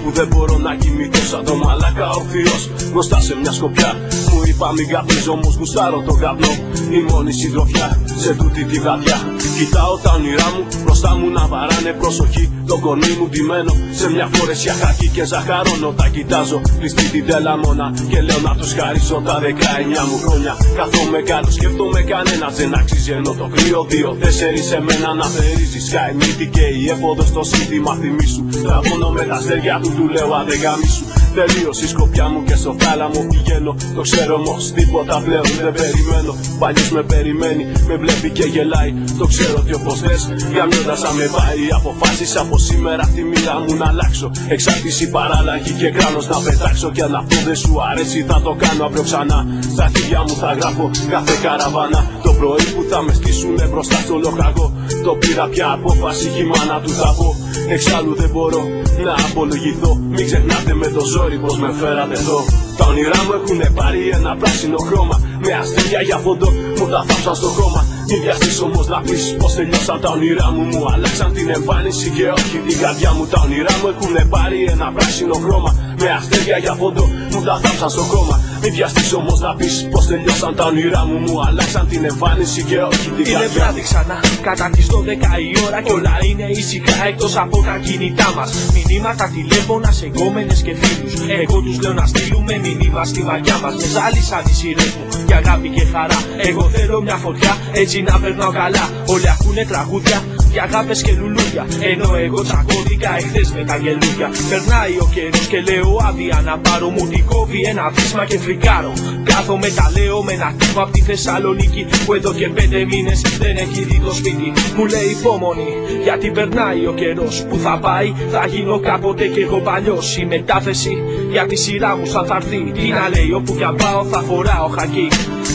που δεν μπορώ να κοιμηθώ σαν το μαλάκα ορθιός μπροστά σε μια σκοπιά. Μου είπα μην καπνίζω, όμως γουστάρω το καπνό. Η μόνη συντροφιά σε τούτη τη βραδιά. Κοιτάω τα όνειρά μου μπροστά μου να βαράνε προσοχή. Το κορμί μου ντυμένο σε μια φορεσιά χακί και ζαχαρώνω. Τα κοιτάζω κλειστή την τελαμόνα και λέω να τους χαρίσω τα 19 μου χρόνια. Καθόμαι κάτω, σκέφτομαι κανένα δεν αξίζει, ενώ το κρύο 2-4 σε μένα να θερίζει. Σκάει μύτη και η έφοδο στο σύνθημα θυμίσου. Τραβώνω με τα αστέρια του λέω άντε γαμίσου. Τελείωσε η σκοπιά μου και στο θάλαμο πηγαίνω. Το ξέρω όμως τίποτα πλέον δεν περιμένω. Παλιός με περιμένει, με βλέπει και γελάει. Το ξέρω ότι όπως θες γαμιώντας θα με πάει. Αποφάσισα από σήμερα τη μοίρα μου να αλλάξω. Εξάρτηση, παράλλαγη και κράνος να πετάξω. Και αν αυτό δεν σου αρέσει θα το κάνω αύριο ξανά. Στα χέρια μου θα γράφω κάθε καραβάνα. Το πρωί που θα με στήσουνε μπροστά στο λοχαγό. Το πήρα πια απόφαση, η μάνα του θα πω. Εξάλλου δεν μπορώ να απολογηθώ. Μην ξεχνάτε με το ζόρι πως με φέρατε εδώ. Τα όνειρά μου έχουνε πάρει ένα πράσινο χρώμα. Με αστέρια για φόντο μου τα θάψαν στο χώμα. Μην βιαστείς όμως να πεις πως τελειώσαν τα όνειρά μου. Μου αλλάξαν την εμφάνιση και όχι την καρδιά μου. Τα όνειρά μου έχουνε πάρει ένα πράσινο χρώμα. Με αστέρια για φόντο μου τα θάψαν στο χώμα. Μην βιαστείς όμως να πεις πως τελειώσαν τα όνειρά μου. Μου αλλάξαν την εμφάνιση και όχι την καρδιά μου. Είναι βράδυ ξανά, κατά τις 12 η ώρα κι όλα είναι ήσυχα εκτός από τα κινητά μας. Μηνύματα, τηλέφωνα σε γκόμενες και φίλους. Εγώ τους λέω να στείλουμε μηνύμα στη μαγιά μας. Με ζάλισαν οι σειρές μου για αγάπη και χαρά. Εγώ θέλω μια φωτιά έτσι να περνάω καλά. Όλοι ακούνε τραγούδια για αγάπες και λουλούδια. Ενώ εγώ τσακώθηκα εχθές με τα γελούδια. Περνάει ο καιρός και λέω άδεια να πάρω. Μου την κόβει ένα βίσμα και φρικάρω. Κάθομαι τα λέω με ένα τύπο απ' τη Θεσσαλονίκη που εδώ και 5 μήνες δεν έχει δει το σπίτι. Μου λέει υπόμονη γιατί περνάει ο καιρός. Που θα πάει θα γίνω κάποτε κι εγώ παλιός. Η μετάθεση για τη σειρά μου σαν θα έρθει. Τι να λέει, όπου κι αν πάω θα φοράω χακί.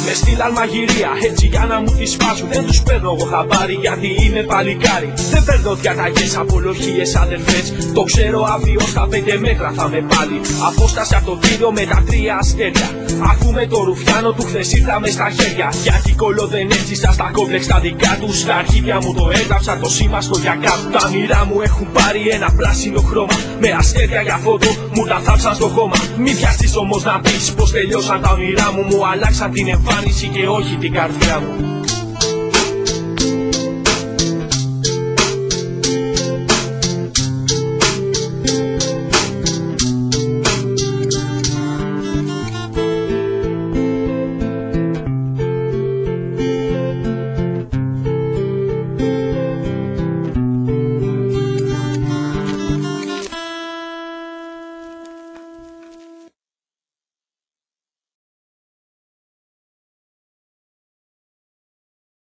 Με στείλαν μαγειρία έτσι για να μου τη σπάσουν. Δεν τους παίρνω εγώ χαμπάρι γιατί είμαι παλικάρι. Δεν παίρνω διαταγές, απολογίες αδερφές. Το ξέρω αύριο στα 5 μέτρα θα με πάλι. Απόσταση από το κύριο με τα 3 αστέρια. Ακούμε το ρουφιάνο του χθες ήρθαμε στα χέρια. Γιατί κόλλο δεν έτσισα στα κόμπλεξ τα δικά τους. Στα αρχίδια μου το έγραψα το σήμα στο για κάτω. Τα μοίρα μου έχουν πάρει ένα πράσινο χρώμα. Με αστέρια για φόντο μου τα θάψαν στο χώμα. Μη βιαστείς όμως να πεις πως τελειώσαν τα όνειρά μου. Μου αλλάξαν την εμφάνιση και όχι την καρδιά μου.